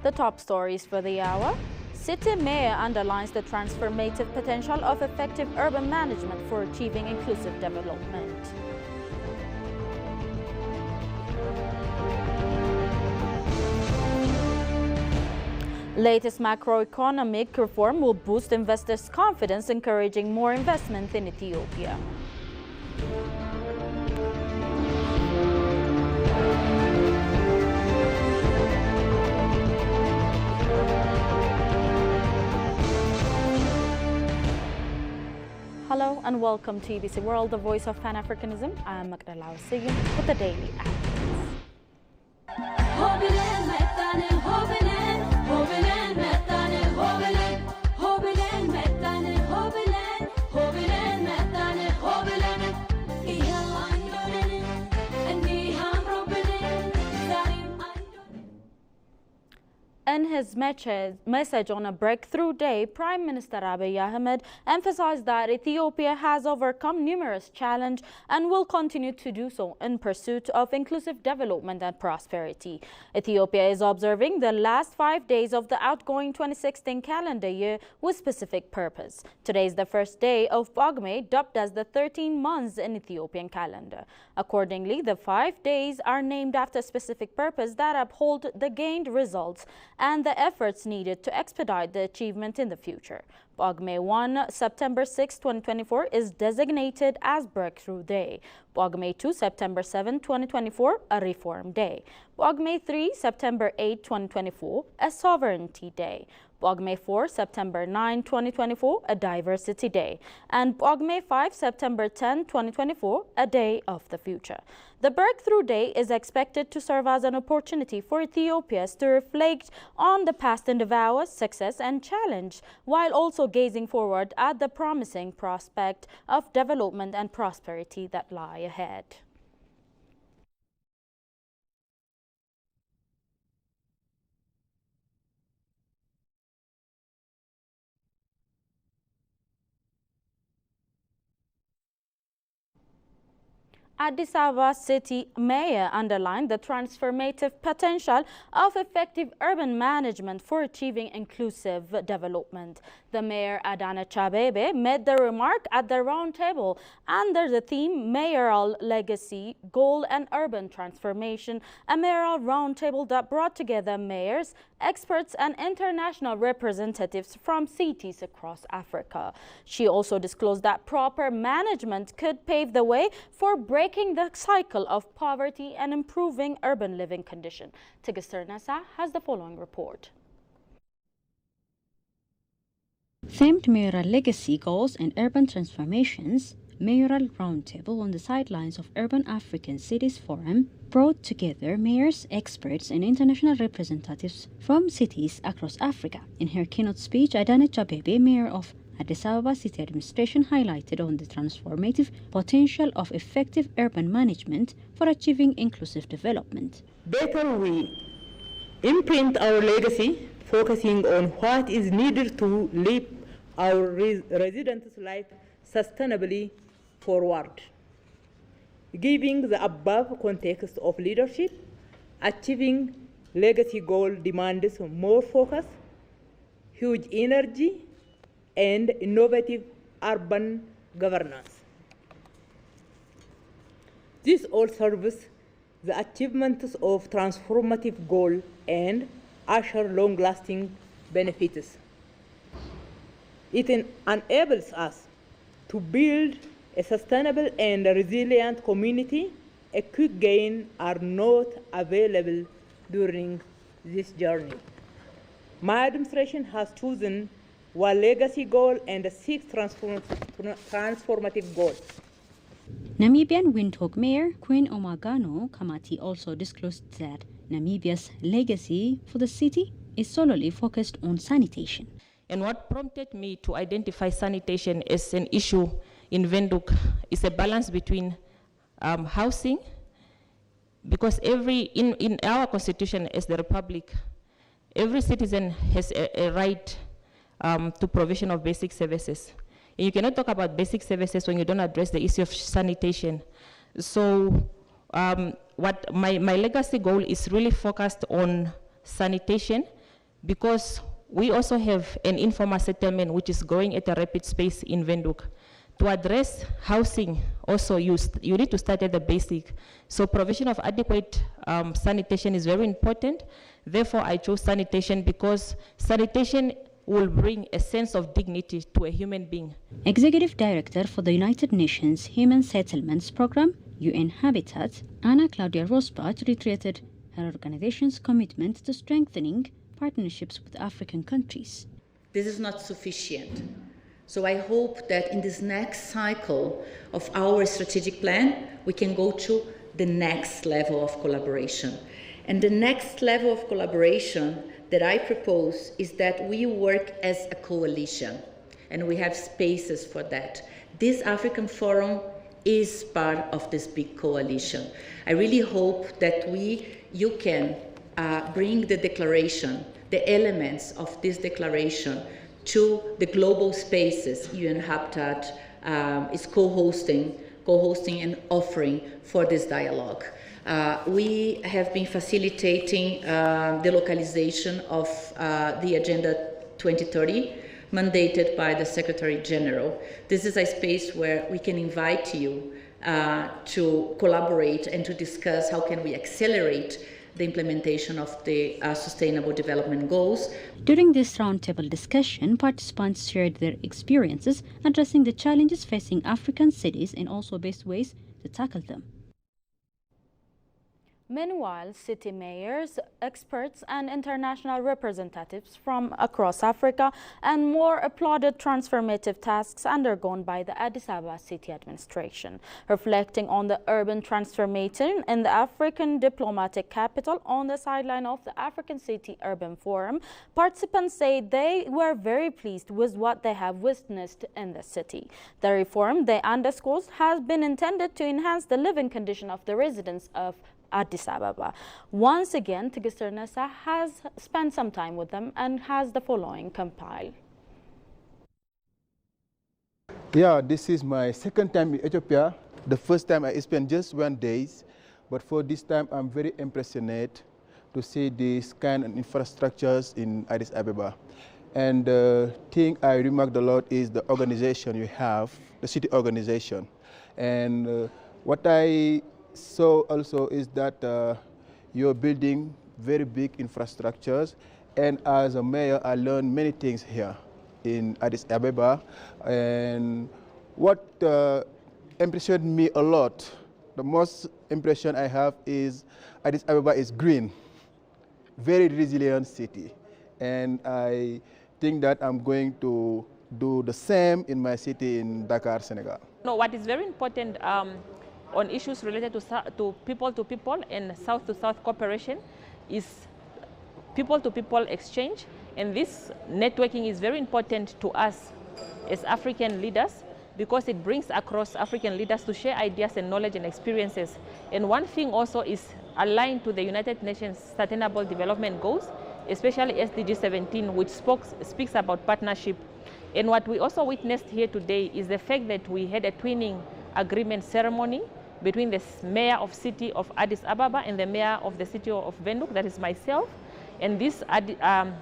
The top stories for the hour. City Mayor underlines the transformative potential of effective urban management for achieving inclusive development. Latest macroeconomic reform will boost investors' confidence, encouraging more investment in Ethiopia. Hello and welcome to EBC World, the voice of Pan-Africanism. I am Magdala Osigin with the daily updates. In his message on a breakthrough day, Prime Minister Abiy Ahmed emphasized that Ethiopia has overcome numerous challenges and will continue to do so in pursuit of inclusive development and prosperity. Ethiopia is observing the last 5 days of the outgoing 2016 calendar year with specific purpose. Today is the first day of Pagme, dubbed as the 13 months in Ethiopian calendar. Accordingly, the 5 days are named after specific purpose that uphold the gained results and the efforts needed to expedite the achievement in the future. Pagme 1, September 6, 2024 is designated as Breakthrough Day. Pagme 2, September 7, 2024, a Reform Day. Pagme 3, September 8, 2024, a Sovereignty Day. Pagme 4, September 9, 2024, a Diversity Day. And Pagme 5, September 10, 2024, a Day of the Future. The Breakthrough Day is expected to serve as an opportunity for Ethiopians to reflect on the past endeavors, success and challenge, while also gazing forward at the promising prospect of development and prosperity that lie ahead. Addis Ababa City Mayor underlined the transformative potential of effective urban management for achieving inclusive development. The Mayor Adanesh Abebe made the remark at the roundtable under the theme Mayoral Legacy, Goal and Urban Transformation, a mayoral roundtable that brought together mayors, experts and international representatives from cities across Africa. She also disclosed that proper management could pave the way for breaking the cycle of poverty and improving urban living conditions. Tigistar Nasa has the following report. Themed Mayoral Legacy, Goals and Urban Transformations, Mayoral Roundtable on the sidelines of Urban African Cities Forum brought together mayors, experts and international representatives from cities across Africa. In her keynote speech, Adanesh Abebe, Mayor of Addis Ababa City Administration, highlighted on the transformative potential of effective urban management for achieving inclusive development. Better we imprint our legacy, focusing on what is needed to live our residents' life sustainably forward. Given the above context of leadership, achieving legacy goal demands more focus, huge energy, and innovative urban governance. This all serves the achievements of transformative goal and assure long-lasting benefits. It enables us to build a sustainable and resilient community. A quick gain are not available during this journey. My administration has chosen one legacy goal and 6 transformative goals. Namibian Windhoek Mayor Queen Omagano Kamati also disclosed that Namibia's legacy for the city is solely focused on sanitation. And what prompted me to identify sanitation as an issue in Windhoek is a balance between housing, because in our constitution as the Republic, every citizen has a right to provision of basic services. And you cannot talk about basic services when you don't address the issue of sanitation. So what my legacy goal is really focused on sanitation, because we also have an informal settlement which is growing at a rapid pace in Windhoek. To address housing, also you need to start at the basic. So provision of adequate sanitation is very important. Therefore, I chose sanitation because sanitation will bring a sense of dignity to a human being. Executive Director for the United Nations Human Settlements Programme, UN Habitat, Anna Claudia Rosbach reiterated her organization's commitment to strengthening partnerships with African countries. This is not sufficient. So I hope that in this next cycle of our strategic plan, we can go to the next level of collaboration. And the next level of collaboration that I propose is that we work as a coalition, and we have spaces for that. This African Forum is part of this big coalition. I really hope that you can bring the declaration, the elements of this declaration to the global spaces UN Habitat is co-hosting and offering for this dialogue. We have been facilitating the localization of the Agenda 2030, mandated by the Secretary General. This is a space where we can invite you to collaborate and to discuss how can we accelerate the implementation of the Sustainable Development Goals. During this roundtable discussion, participants shared their experiences addressing the challenges facing African cities and also best ways to tackle them. Meanwhile, city mayors, experts and international representatives from across Africa and more applauded transformative tasks undergone by the Addis Ababa city administration. Reflecting on the urban transformation in the African diplomatic capital on the sideline of the African City Urban Forum, participants say they were very pleased with what they have witnessed in the city. The reform, they underscored, has been intended to enhance the living condition of the residents of Addis Ababa. Once again, Tigister Nessa has spent some time with them and has the following compiled. Yeah, this is my second time in Ethiopia. The first time I spent just 1 day, but for this time I'm very impressed to see this kind of infrastructures in Addis Ababa. And the thing I remarked a lot is the organization you have, the city organization. And what I saw also is that you're building very big infrastructures, and as a mayor I learned many things here in Addis Ababa. And what impressed me a lot, the most impression I have is Addis Ababa is green, very resilient city, and I think that I'm going to do the same in my city in Dakar, Senegal. No, what is very important on issues related to people and South-to-South cooperation is people-to-people exchange, and this networking is very important to us as African leaders because it brings across African leaders to share ideas and knowledge and experiences. And one thing also is aligned to the United Nations Sustainable Development Goals, especially SDG 17, which speaks about partnership. And what we also witnessed here today is the fact that we had a twinning agreement ceremony between the mayor of city of Addis Ababa and the mayor of the city of Windhoek, that is myself. And this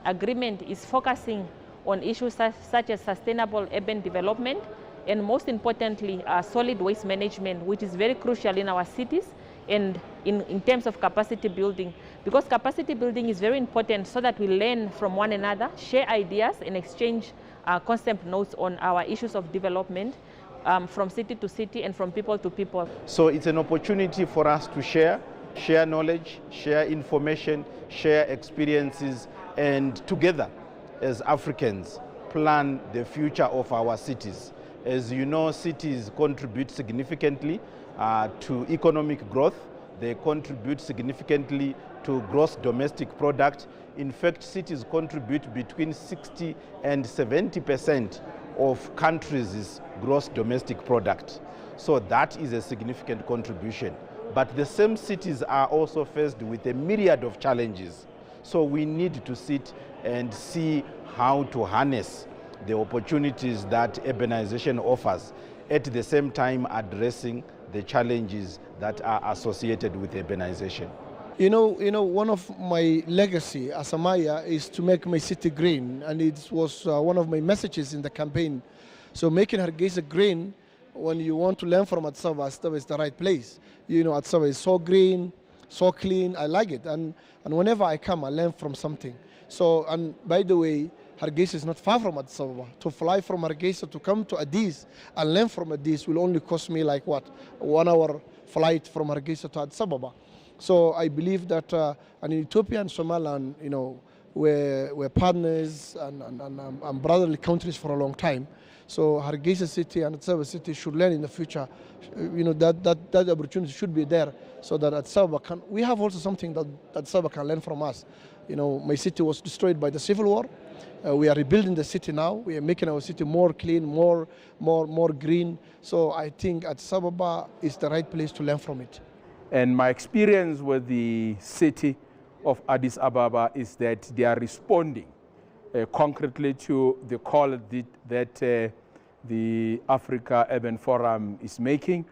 agreement is focusing on issues such as sustainable urban development and most importantly, solid waste management, which is very crucial in our cities and in terms of capacity building. Because capacity building is very important so that we learn from one another, share ideas and exchange concept notes on our issues of development. From city to city and from people to people. So it's an opportunity for us to share knowledge, share information, share experiences, and together as Africans plan the future of our cities. As you know, cities contribute significantly to economic growth. They contribute significantly to gross domestic product. In fact, cities contribute between 60 and 70% of countries' gross domestic product. So that is a significant contribution. But the same cities are also faced with a myriad of challenges. So we need to sit and see how to harness the opportunities that urbanization offers, at the same time addressing the challenges that are associated with urbanization. You know, one of my legacy as a Maya is to make my city green, and it was one of my messages in the campaign. So making Hargeisa green, when you want to learn from Addis Ababa is the right place. You know, Addis Ababa is so green, so clean. I like it, and whenever I come, I learn from something. So, and by the way, Hargeisa is not far from Addis Ababa. To fly from Hargeisa to come to Addis and learn from Addis will only cost me like what, 1 hour flight from Hargeisa to Addis Ababa. So I believe that and Ethiopia and Somaliland, you know, we're partners and brotherly countries for a long time. So Hargeisa city and Addis Ababa city should learn in the future. You know, that opportunity should be there, so that Addis Ababa can. We have also something that Addis Ababa can learn from us. You know, my city was destroyed by the civil war. We are rebuilding the city now. We are making our city more clean, more green. So I think Addis Ababa is the right place to learn from it. And my experience with the city of Addis Ababa is that they are responding concretely to the call that the Africa Urban Forum is making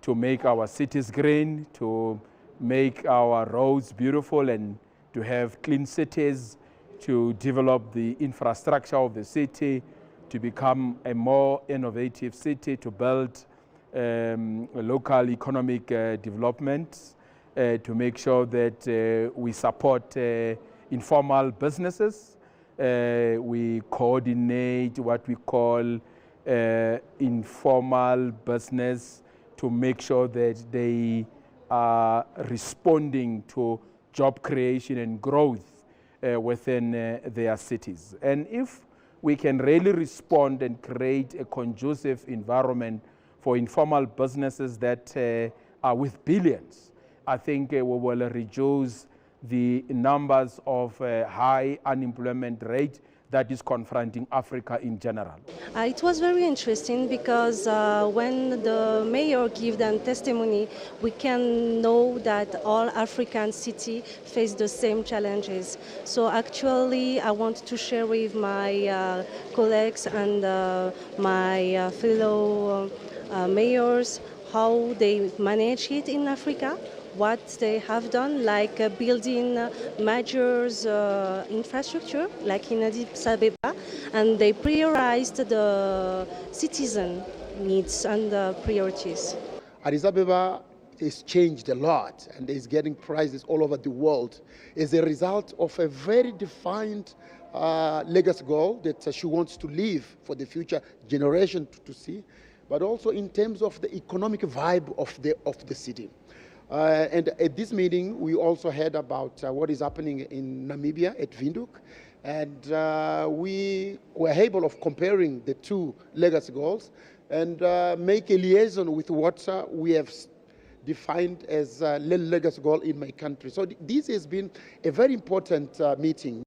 to make our cities green, to make our roads beautiful and to have clean cities, to develop the infrastructure of the city, to become a more innovative city, to build local economic development, to make sure that we support informal businesses. We coordinate what we call informal business to make sure that they are responding to job creation and growth within their cities. And if we can really respond and create a conducive environment for informal businesses that are with billions, I think we will reduce the numbers of high unemployment rate that is confronting Africa in general. It was very interesting because when the mayor gave them testimony, we can know that all African cities face the same challenges. So actually, I want to share with my colleagues and my fellow mayors how they manage it in Africa, what they have done, like building major infrastructure, like in Addis Ababa, and they prioritized the citizen needs and priorities. Addis Ababa has changed a lot and is getting prizes all over the world as a result of a very defined legacy goal that she wants to leave for the future generation to see, but also in terms of the economic vibe of the city. And at this meeting, we also heard about what is happening in Namibia at Windhoek. And we were able of comparing the two legacy goals and make a liaison with what we have defined as a legacy goal in my country. So this has been a very important meeting.